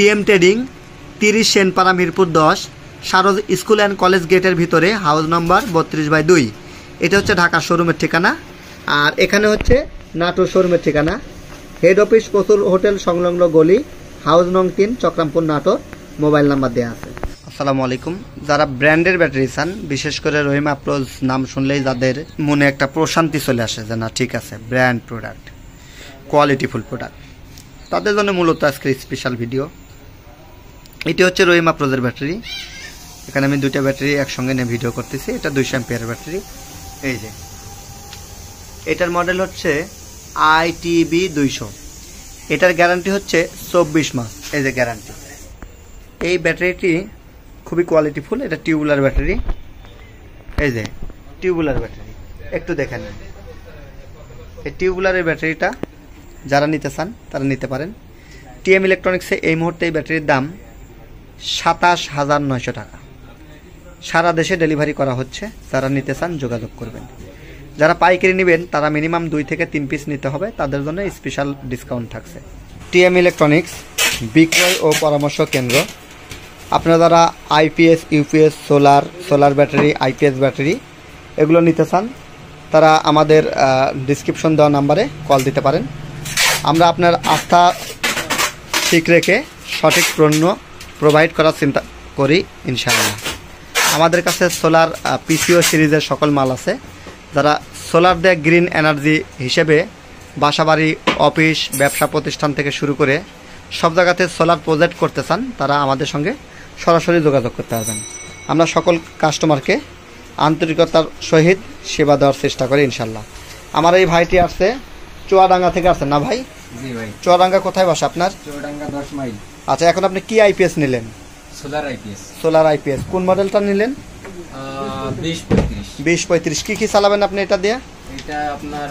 TM trading 30 Senpara Mirpur 10 সারজ school and college গেটের ভিতরে হাউস নম্বর 32/2। এটা হচ্ছে ঢাকা শোরুমের ঠিকানা। আর এখানে হচ্ছে নাটোর শোরুমের ঠিকানা। হেড অফিস কসুর হোটেল সংলগ্ন গলি, হাউস নং 3, চক্রামপুর, নাটোর। মোবাইল নাম্বার দেওয়া আছে। আসসালামু আলাইকুম। যারা ব্র্যান্ডের ব্যাটারি চান, বিশেষ করে রহিম আপ্রোজ নাম শুনলেই যাদের মনে একটা প্রশান্তি চলে আসে যে না ঠিক আছে ব্র্যান্ড প্রোডাক্ট, কোয়ালিটিফুল প্রোডাক্ট, তাদের জন্য মূলত আজকে স্পেশাল ভিডিও। এটি হচ্ছে রহিম আপ্রোজের ব্যাটারি। এখানে আমি দুইটা ব্যাটারি একসঙ্গে নিয়ে ভিডিও করতেছি। এটা 200 অ্যাম্পিয়ারের ব্যাটারি। এই যে এটার মডেল হচ্ছে ITB 200। এটার গ্যারান্টি হচ্ছে 24 মাস। এই যে গ্যারান্টি। এই ব্যাটারিটি খুবই কোয়ালিটিফুল। এটা টিউবুলার ব্যাটারি। এই যে টিউবুলার ব্যাটারি, একটু দেখে নিন। এই টিউবুলারের ব্যাটারিটা যারা নিতে চান তারা নিতে পারেন। টিএম ইলেকট্রনিক্সে এই মুহূর্তে এই ব্যাটারির দাম 27,900 টাকা। সারা দেশে ডেলিভারি করা হচ্ছে। যারা নিতে চান যোগাযোগ করবেন। যারা পাইকারি নেবেন তারা মিনিমাম 2 থেকে 3 পিস নিতে হবে, তাদের জন্য স্পেশাল ডিসকাউন্ট থাকছে। টিএম ইলেকট্রনিক্স বিক্রয় ও পরামর্শ কেন্দ্র। আপনারা যারা IPS, UPS, solar battery, IPS battery এগুলো নিতে চান তারা আমাদের ডিসক্রিপশন দেওয়া নাম্বারে কল দিতে পারেন। আমরা আপনার আস্থা ঠিক রেখে সঠিক পণ্য প্রোভাইড করার চিন্তা করি ইনশাআল্লাহ। আমাদের কাছে সোলার পিসিও সিরিজের সকল মাল আছে। যারা সোলার দিয়ে গ্রিন এনার্জি হিসেবে বাসাবাড়ি, অফিস, ব্যবসা প্রতিষ্ঠান থেকে শুরু করে সব জায়গাতে সোলার প্রজেক্ট করতে চান তারা আমাদের সঙ্গে সরাসরি যোগাযোগ করতে পারবেন। আমরা সকল কাস্টমারকে আন্তরিকতার সহিত সেবা দেওয়ার চেষ্টা করি ইনশাল্লাহ। আমার এই ভাইটি আসছে চুয়াডাঙ্গা থেকে আসছেন না ভাই? জি ভাই। চুয়াডাঙ্গা কোথায় বাসা আপনার? চুয়াডাঙ্গা 10 মাইল। আচ্ছা, এখন আপনি কি আইপিএস নিলেন? Solar IPS. কোন মডেলটা নিলেন? 2035। কি চালাবেন আপনি এটা দিয়ে? এটা আপনার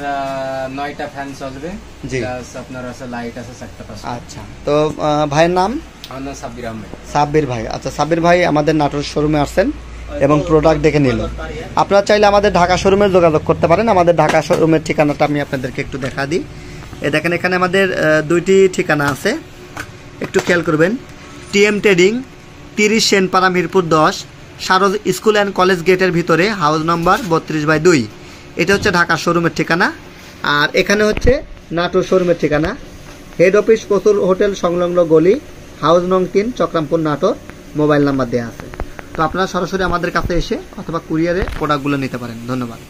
9টা ফ্যান চলবে। জি। প্লাস আপনার আছে লাইট আছে 4টা 5টা। আচ্ছা, তো ভাইয়ের নাম? আমার নাম সাব্বির আহমেদ। সাব্বির ভাই। আচ্ছা, সাব্বির ভাই আমাদের নাটোর শোরুমে আসছেন এবং প্রোডাক্ট দেখে নিলেন। আপনারা চাইলে আমাদের ঢাকা শোরুমে যোগাযোগ করতে পারেন। আমাদের ঢাকা শোরুমের ঠিকানাটা আমি আপনাদেরকে একটু দেখা দিই। দেখেন এখানে আমাদের 2টি ঠিকানা আছে, একটু খেয়াল করবেন। টিএম ট্রেডিং 30 সেনপাড়া মিরপুর 10 সারজ স্কুল অ্যান্ড কলেজ গেটের ভিতরে হাউস নম্বর 32/2। এটা হচ্ছে ঢাকা শোরুমের ঠিকানা। আর এখানে হচ্ছে নাটোর শোরুমের ঠিকানা। হেড অফিস কসুর হোটেল সংলগ্ন গলি, হাউস নং 3, চক্রামপুর, নাটোর। মোবাইল নাম্বার দেওয়া আছে। তো আপনারা সরাসরি আমাদের কাছে এসে অথবা কুরিয়ারে প্রোডাক্টগুলো নিতে পারেন। ধন্যবাদ।